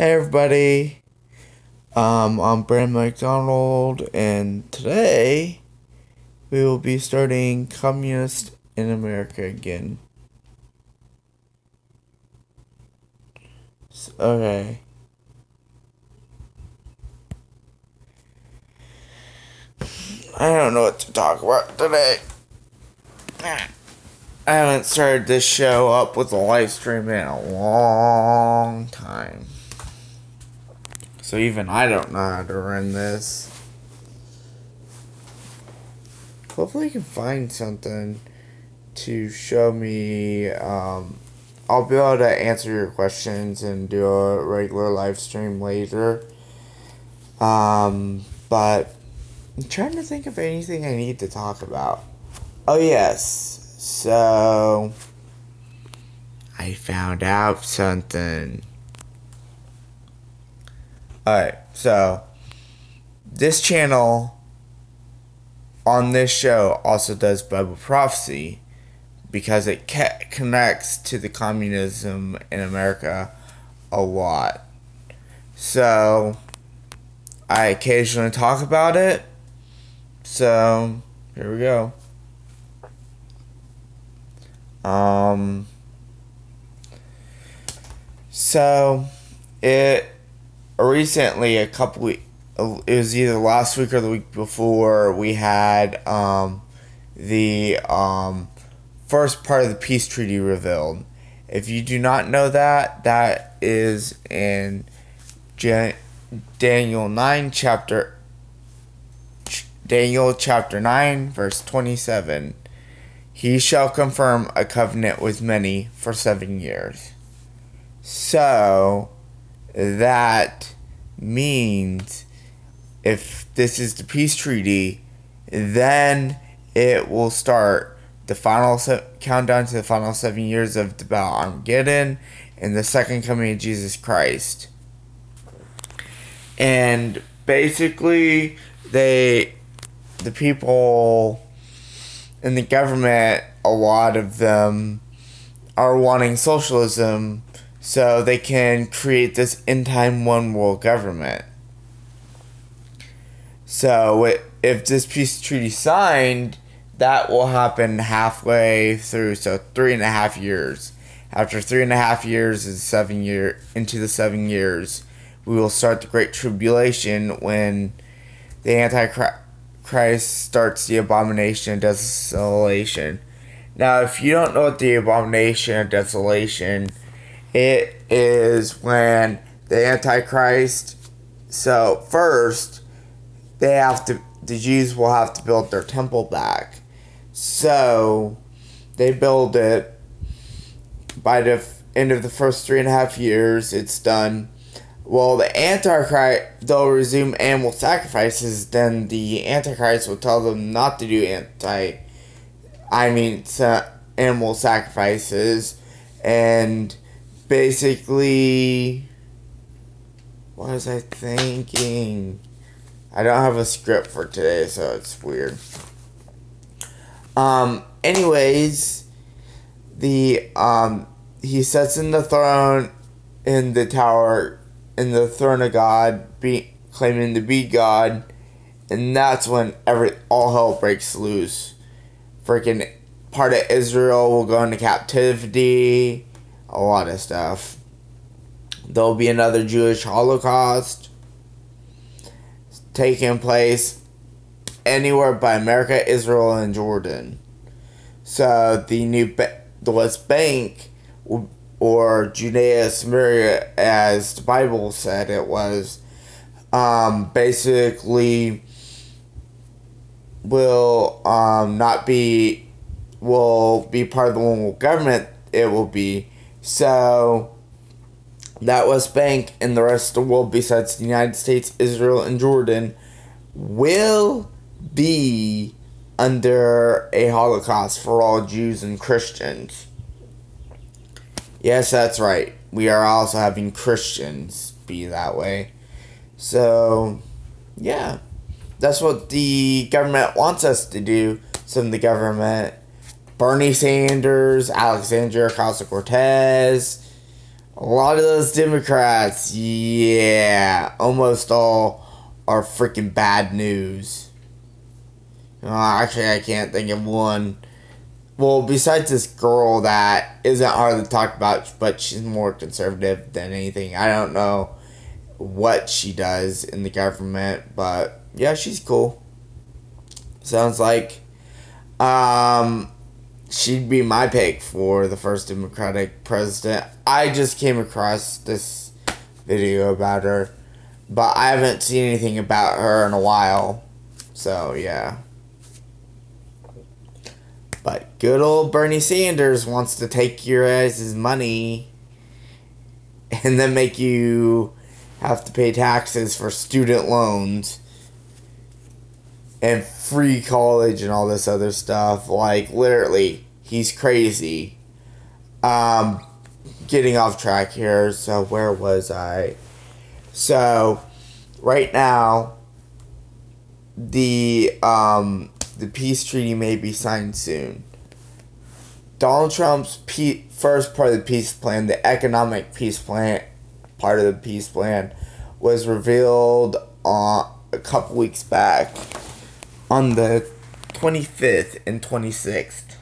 Hey everybody, I'm Brandon McDonald, and today we will be starting Communist in America again. Okay. I don't know what to talk about today. I haven't started this show up with a live stream in a long time. So even I don't know how to run this. Hopefully I can find something to show me. I'll be able to answer your questions and do a regular live stream later. But I'm trying to think of anything I need to talk about. Oh, yes. So, I found out something. Alright, so, this channel on this show also does Bible prophecy because it connects to the communism in America a lot. So, I occasionally talk about it. So, here we go. So, it recently, it was either last week or the week before, we had, the, first part of the peace treaty revealed. If you do not know that, that is in Daniel chapter 9, verse 27. He shall confirm a covenant with many for 7 years. So, that means if this is the peace treaty, then it will start the final countdown to the final 7 years of the Battle of Armageddon and the second coming of Jesus Christ. And basically, the people in the government, a lot of them are wanting socialism so they can create this end-time one-world government. So if this peace treaty signed, that will happen halfway through, so 3.5 years. After 3.5 years into the 7 years, we will start the Great Tribulation when the Antichrist starts the abomination of desolation. Now, if you don't know what the abomination of desolation, it is when the Antichrist. So first, the Jews will have to build their temple back. So they build it. By the end of the first 3.5 years, it's done. Well, the Antichrist, they'll resume animal sacrifices, then the Antichrist will tell them not to do animal sacrifices, and basically, what was I thinking? I don't have a script for today, so it's weird. Anyways, he sits in the throne in the tower, in the throne of God, claiming to be God, and that's when all hell breaks loose. Freaking part of Israel will go into captivity, a lot of stuff. There'll be another Jewish Holocaust taking place anywhere by America, Israel, and Jordan. So the West Bank, or Judea Samaria, as the Bible said it was, basically will be part of the one world government. It will be. So that West Bank and the rest of the world besides the United States, Israel, and Jordan will be under a Holocaust for all Jews and Christians. Yes, that's right. We are also having Christians be that way. So, yeah. That's what the government wants us to do. Some of the government, Bernie Sanders, Alexandria Ocasio-Cortez, A lot of those Democrats, yeah, almost all are freaking bad news. Actually, I can't think of one. Well, besides this girl that isn't hardly talked about, but she's more conservative than anything. I don't know what she does in the government, but yeah, she's cool. Sounds like she'd be my pick for the first Democratic president. I just came across this video about her, but I haven't seen anything about her in a while. So, yeah. But good old Bernie Sanders wants to take your guys' money and then make you have to pay taxes for student loans and free college and all this other stuff. Like, literally, he's crazy. Getting off track here. So, where was I? So, right now, the peace treaty may be signed soon. Donald Trump's first part of the peace plan, the economic peace plan, part of the peace plan, was revealed a couple weeks back on the 25th and 26th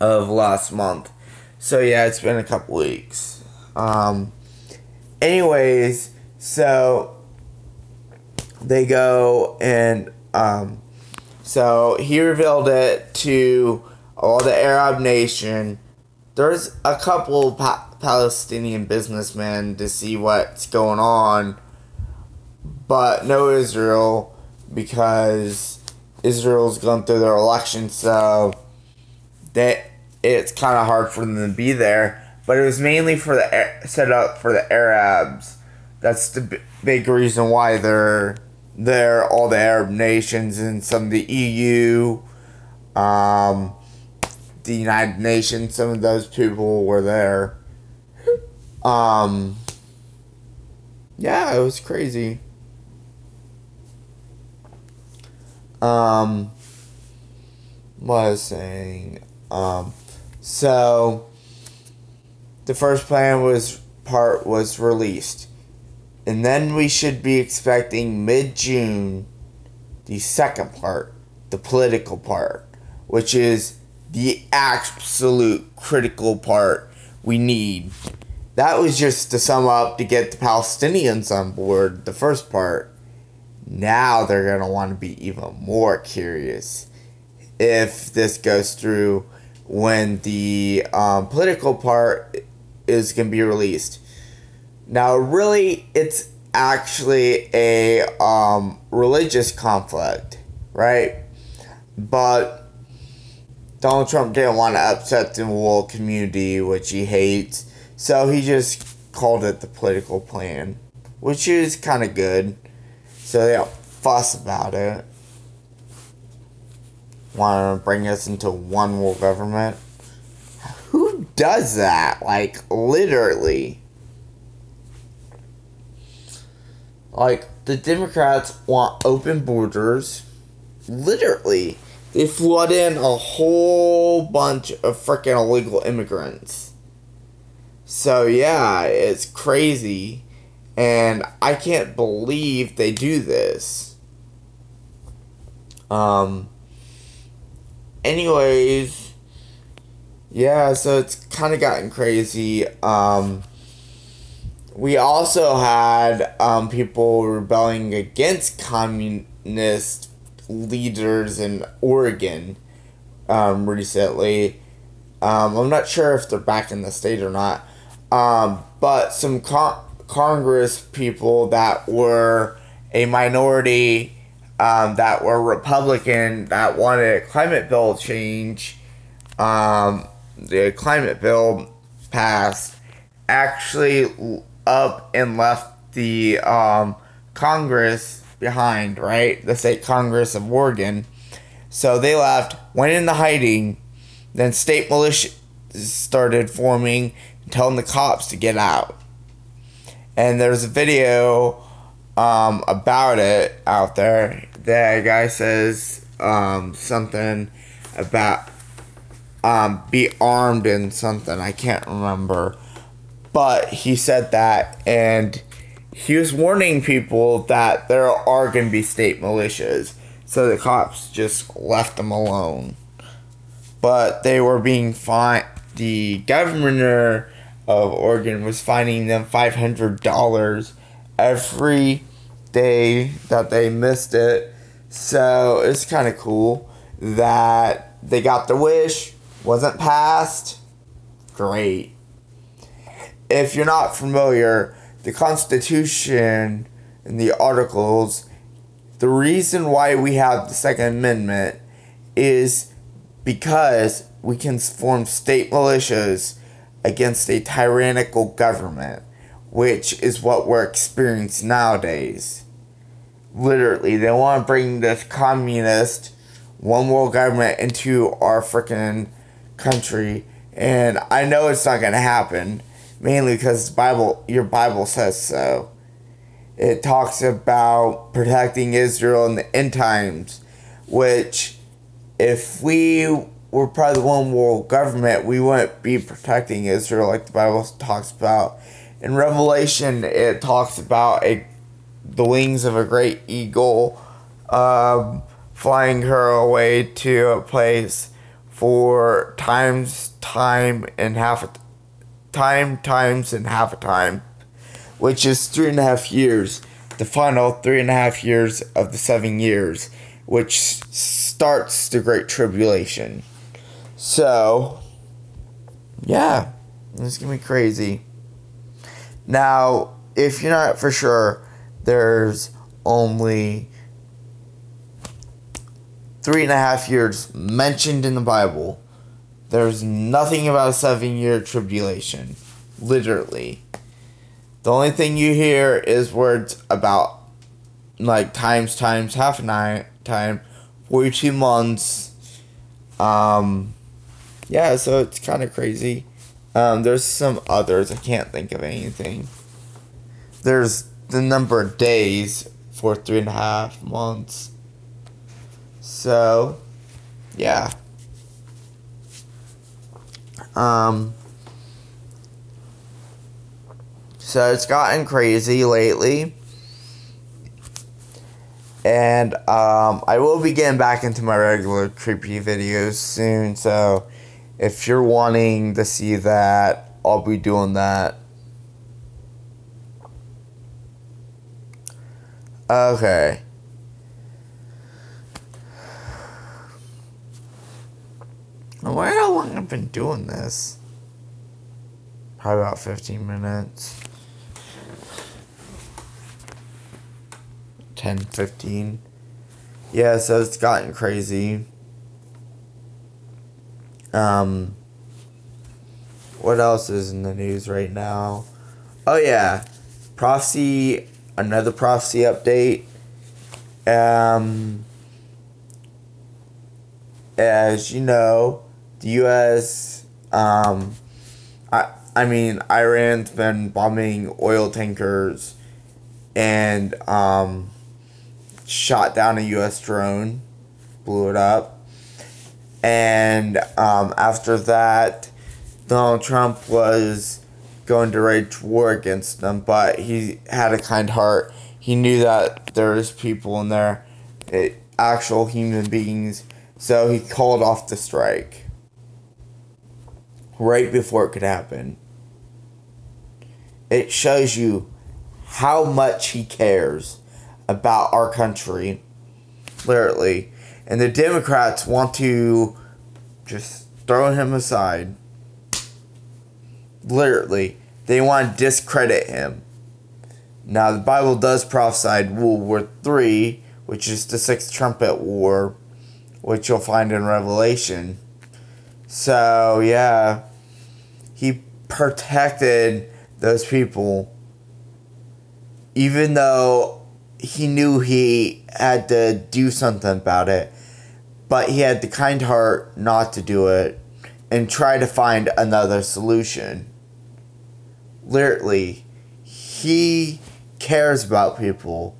of last month. So yeah, it's been a couple weeks. Anyways, so they go and so he revealed it to all the Arab nation. There's a couple Palestinian businessmen to see what's going on, but no Israel, because Israel's going through their election, so it's kind of hard for them to be there. But it was mainly for set up for the Arabs. That's the big reason why they're there. All the Arab nations and some of the EU, the United Nations, some of those people were there. Yeah, it was crazy. What I was saying, so the first plan was released, and then we should be expecting mid-June the second part, the political part, which is the absolute critical part we need. That was just to sum up to get the Palestinians on board, the first part. Now they're going to want to be even more curious if this goes through when the political part is going to be released. Now, really, it's actually a religious conflict, right? But Donald Trump didn't want to upset the whole community, which he hates, so he just called it the political plan, which is kind of good. So they don't fuss about it. Want to bring us into one world government? Who does that? Like, literally. Like, the Democrats want open borders. Literally. They flood in a whole bunch of freaking illegal immigrants. So, yeah, it's crazy. And I can't believe they do this. Anyways, yeah, so it's kind of gotten crazy. We also had people rebelling against communist leaders in Oregon recently. I'm not sure if they're back in the state or not. But some Congress people that were a minority, that were Republican, that wanted a climate bill change, the climate bill passed, actually up and left the Congress behind, right? The state Congress of Oregon. So they left, went into hiding, then state militia started forming, telling the cops to get out. And there's a video about it out there. The guy says something about be armed and something. I can't remember. But he said that, and he was warning people that there are going to be state militias. So the cops just left them alone. But they were being fined. The governor of Oregon was fining them $500 every day that they missed it. So it's kind of cool that they got their wish, wasn't passed. Great. If you're not familiar, the Constitution and the Articles, the reason why we have the Second Amendment is because we can form state militias against a tyrannical government, which is what we're experiencing nowadays. Literally, they want to bring this communist, one world government into our freaking country, and I know it's not going to happen, mainly because your Bible says so. It talks about protecting Israel in the end times, which, if we were part of the one world government, we wouldn't be protecting Israel like the Bible talks about. In Revelation, it talks about the wings of a great eagle flying her away to a place for times and half a time, which is 3.5 years, the final 3.5 years of the 7 years, which starts the Great Tribulation. So, yeah, it's gonna be crazy. Now, if you're not for sure, there's only 3.5 years mentioned in the Bible. There's nothing about a 7-year tribulation. Literally. The only thing you hear is words about, like, times, half a night, time, 42 months. Yeah, so it's kind of crazy. There's some others. I can't think of anything. There's the number of days for 3.5 months. So, yeah. So it's gotten crazy lately. And I will be getting back into my regular creepy videos soon. So if you're wanting to see that, I'll be doing that. Okay. I wonder how long I've been doing this. Probably about 15 minutes. 10, 15. Yeah, so it's gotten crazy. What else is in the news right now? Oh yeah, another prophecy update. As you know, the U.S. Iran's been bombing oil tankers and shot down a U.S. drone, blew it up. And after that, Donald Trump was going to wage war against them, but he had a kind heart. He knew that there was people in there, actual human beings, so he called off the strike right before it could happen. It shows you how much he cares about our country, literally. And the Democrats want to just throw him aside. Literally. They want to discredit him. Now, the Bible does prophesy World War III, which is the Sixth Trumpet War, which you'll find in Revelation. So, yeah. He protected those people, even though he knew he had to do something about it. But he had the kind heart not to do it and try to find another solution. Literally, he cares about people.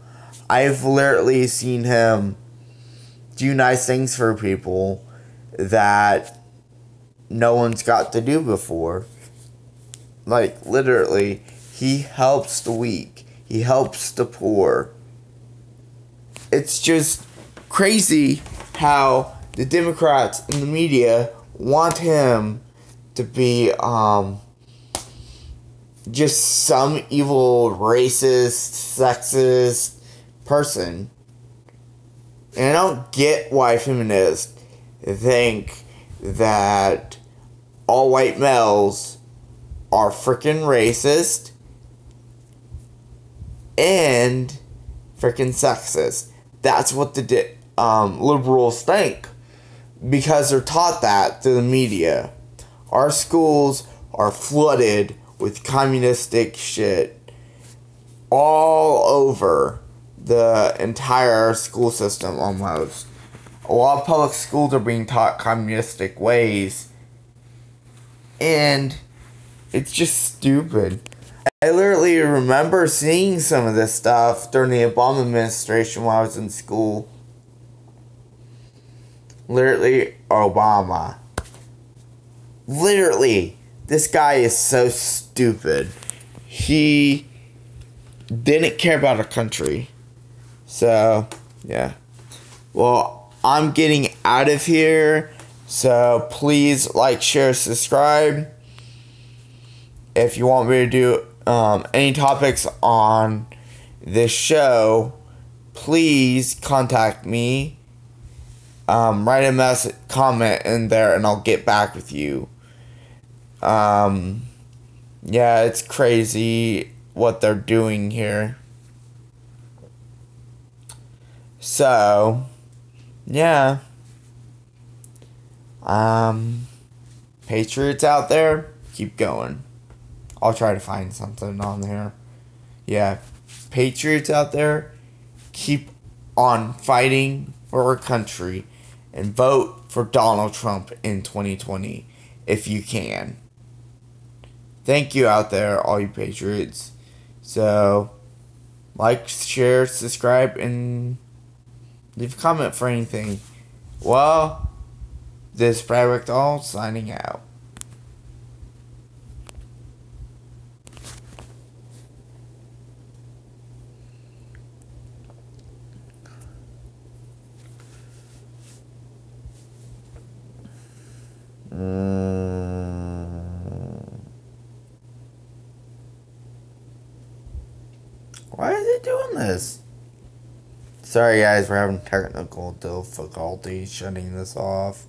I've literally seen him do nice things for people that no one's got to do before. Like, literally, he helps the weak. He helps the poor. It's just crazy how the Democrats and the media want him to be just some evil racist, sexist person. And I don't get why feminists think that all white males are freaking racist and freaking sexist. That's what the liberals think, because they're taught that through the media. Our schools are flooded with communistic shit all over the entire school system almost. A lot of public schools are being taught communistic ways, and it's just stupid. I literally remember seeing some of this stuff during the Obama administration when I was in school. Literally, Obama. Literally, this guy is so stupid. He didn't care about our country. So, yeah. Well, I'm getting out of here. So, please like, share, subscribe. If you want me to do any topics on this show, please contact me. Write a comment in there, and I'll get back with you. Yeah, it's crazy what they're doing here. So, yeah. Patriots out there, keep going. I'll try to find something on here. Yeah, patriots out there, keep on fighting for our country and vote for Donald Trump in 2020 if you can. Thank you out there, all you patriots. So, like, share, subscribe, and leave a comment for anything. Well, this is Brad Rickdahl signing out. Why is it doing this? Sorry guys, we're having technical difficulty shutting this off.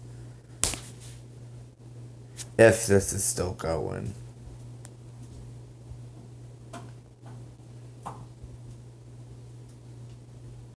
If this is still going.